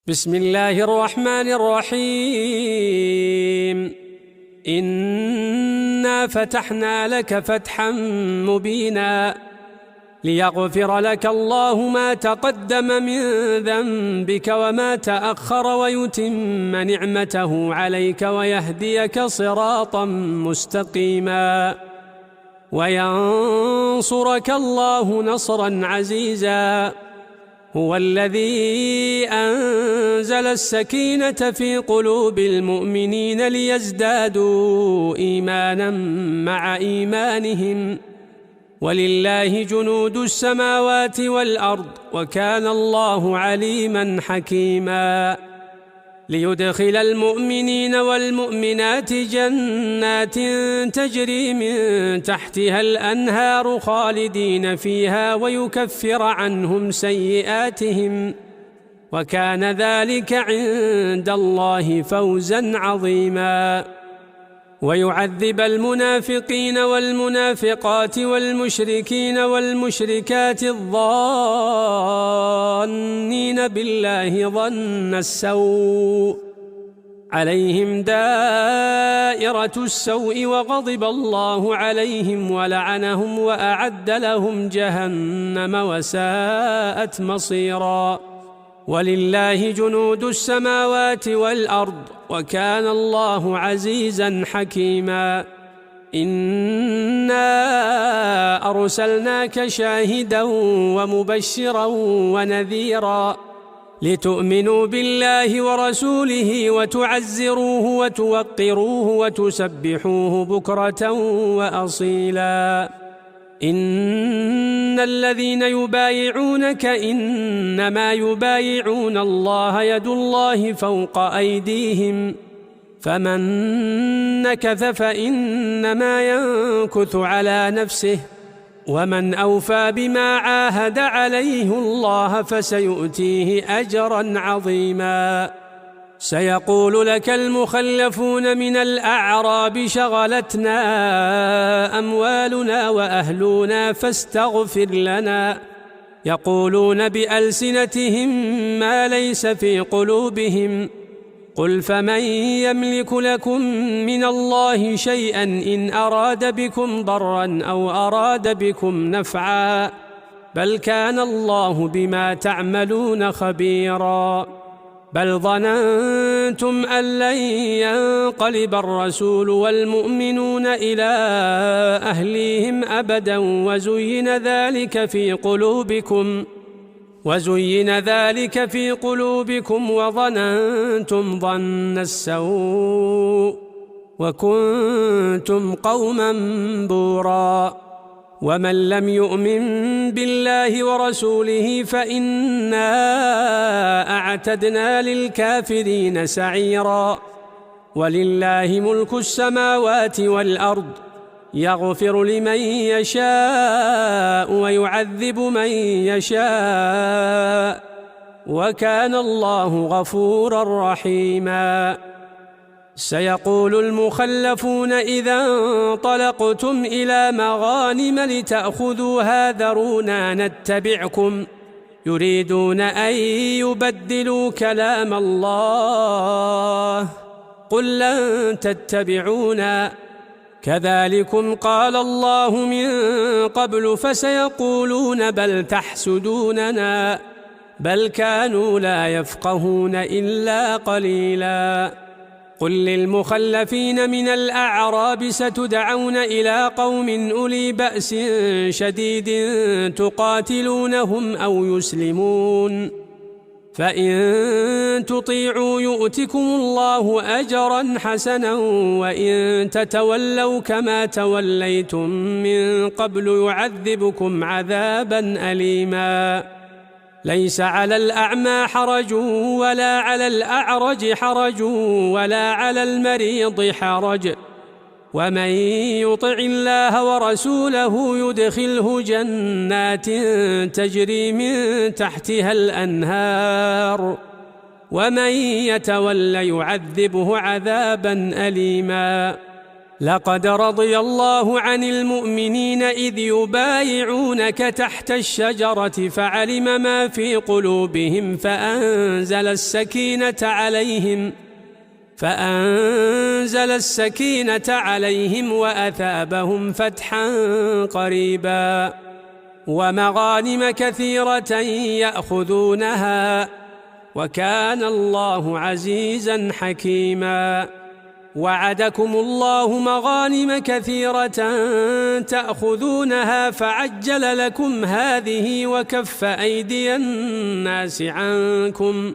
بسم الله الرحمن الرحيم. إنا فتحنا لك فتحا مبينا ليغفر لك الله ما تقدم من ذنبك وما تأخر ويتم نعمته عليك ويهديك صراطا مستقيما وينصرك الله نصرا عزيزا. هو الذي أنزل السكينة في قلوب المؤمنين ليزدادوا إيمانا مع إيمانهم ولله جنود السماوات والأرض وكان الله عليما حكيما. ليدخل المؤمنين والمؤمنات جنات تجري من تحتها الأنهار خالدين فيها ويكفر عنهم سيئاتهم وكان ذلك عند الله فوزا عظيما. ويعذب المنافقين والمنافقات والمشركين والمشركات الظانين بالله ظن السوء عليهم دائرة السوء وغضب الله عليهم ولعنهم وأعد لهم جهنم وساءت مصيرا. ولله جنود السماوات والأرض وكان الله عزيزا حكيما. إنا أرسلناك شاهدا ومبشرا ونذيرا لتؤمنوا بالله ورسوله وتعزروه وتوقروه وتسبحوه بكرة وأصيلا. إن الذين يبايعونك إنما يبايعون الله يد الله فوق أيديهم فمن نكث فإنما ينكث على نفسه ومن أوفى بما عاهد عليه الله فسيؤتيه أجرا عظيما. سيقول لك المخلفون من الأعراب شغلتنا أموالنا وأهلنا فاستغفر لنا يقولون بألسنتهم ما ليس في قلوبهم قل فمن يملك لكم من الله شيئا إن أراد بكم ضرا أو أراد بكم نفعا بل كان الله بما تعملون خبيرا. بل ظننتم أن لن ينقلب الرسول والمؤمنون إلى أهليهم أبدا وزين ذلك في قلوبكم وظننتم ظن السوء وكنتم قوما بورا. ومن لم يؤمن بالله ورسوله فإنا أعتدنا للكافرين سعيرا. ولله ملك السماوات والأرض يغفر لمن يشاء ويعذب من يشاء وكان الله غفورا رحيما. سيقول المخلفون إذا انطلقتم إلى مغانم لتأخذوها ذرونا نتبعكم يريدون أن يبدلوا كلام الله قل لن تتبعونا كذلكم قال الله من قبل فسيقولون بل تحسدوننا بل كانوا لا يفقهون إلا قليلا. قل للمخلفين من الأعراب ستدعون إلى قوم أولي بأس شديد تقاتلونهم أو يسلمون فإن تطيعوا يؤتكم الله أجرا حسنا وإن تتولوا كما توليتم من قبل يعذبكم عذابا أليما. ليس على الأعمى حرج ولا على الأعرج حرج ولا على المريض حرج ومن يطع الله ورسوله يدخله جنات تجري من تحتها الأنهار ومن يتول يعذبه عذابا أليما. لقد رضي الله عن المؤمنين إذ يبايعونك تحت الشجرة فعلم ما في قلوبهم فأنزل السكينة عليهم وأثابهم فتحا قريبا ومغانم كثيرة يأخذونها وكان الله عزيزا حكيما. وعدكم الله مغانم كثيرة تأخذونها فعجل لكم هذه وكف أيدي الناس عنكم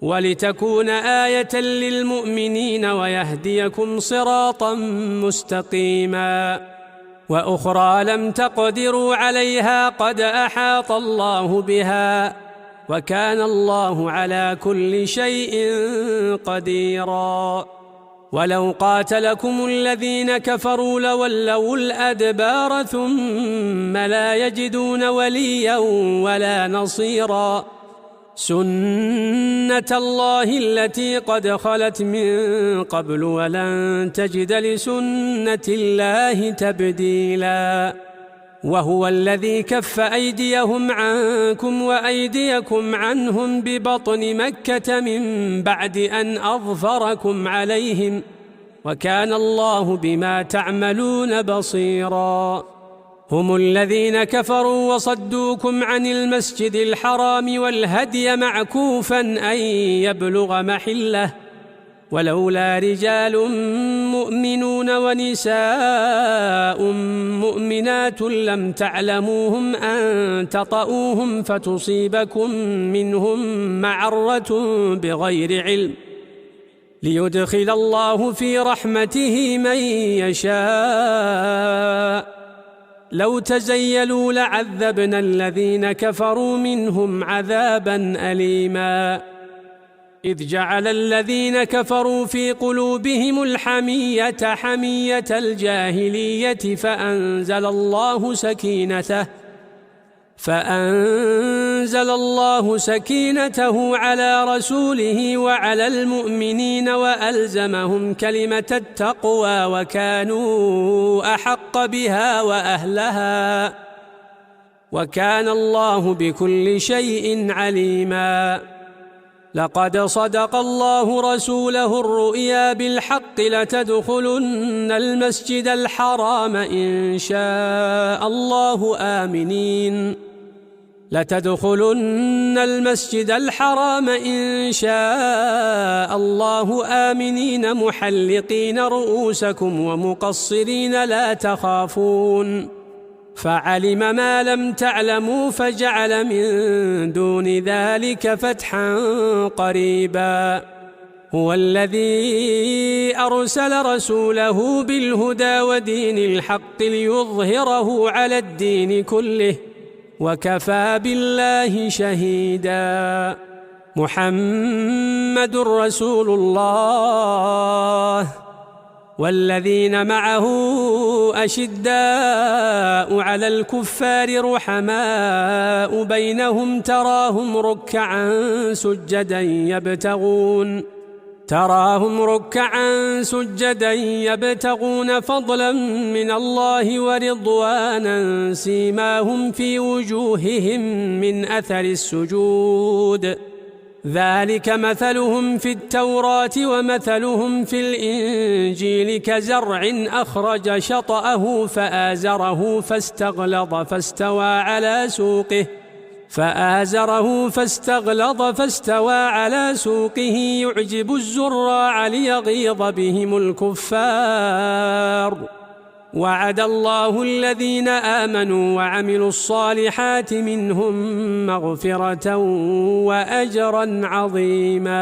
ولتكون آية للمؤمنين ويهديكم صراطا مستقيما. وأخرى لم تقدروا عليها قد أحاط الله بها وكان الله على كل شيء قديرا. ولو قاتلكم الذين كفروا لولوا الأدبار ثم لا يجدون وليا ولا نصيرا. سنة الله التي قد خلت من قبل ولن تجد لسنة الله تبديلا. وهو الذي كف أيديهم عنكم وأيديكم عنهم ببطن مكة من بعد أن أظفركم عليهم وكان الله بما تعملون بصيرا. هم الذين كفروا وصدوكم عن المسجد الحرام والهدي معكوفا أن يبلغ محله ولولا رجال مؤمنون ونساء مؤمنات لم تعلموهم أن تطؤوهم فتصيبكم منهم معرة بغير علم ليدخل الله في رحمته من يشاء. لو تزيلوا لعذبنا الذين كفروا منهم عذابا أليما. إذ جعل الذين كفروا في قلوبهم الحمية حمية الجاهلية فأنزل الله سكينته على رسوله وعلى المؤمنين وألزمهم كلمة التقوى وكانوا أحق بها وأهلها وكان الله بكل شيء عليما. لقد صدق الله رسوله الرؤيا بالحق لتدخلن المسجد الحرام إن شاء الله آمنين محلقين رؤوسكم ومقصرين لا تخافون فعلم ما لم تعلموا فجعل من دون ذلك فتحا قريبا. هو الذي أرسل رسوله بالهدى ودين الحق ليظهره على الدين كله وكفى بالله شهيدا. محمد رسول الله والذين معه أشداء على الكفار رحماء بينهم تراهم ركعا سجدا يبتغون فضلا من الله ورضوانا سيماهم في وجوههم من أثر السجود ذلك مثلهم في التوراة ومثلهم في الإنجيل كزرع أخرج شطأه فآزره فاستغلظ على سوقه يعجب الزراع ليغيظ بهم الكفار. وعد الله الذين آمنوا وعملوا الصالحات منهم مغفرة وأجرا عظيما.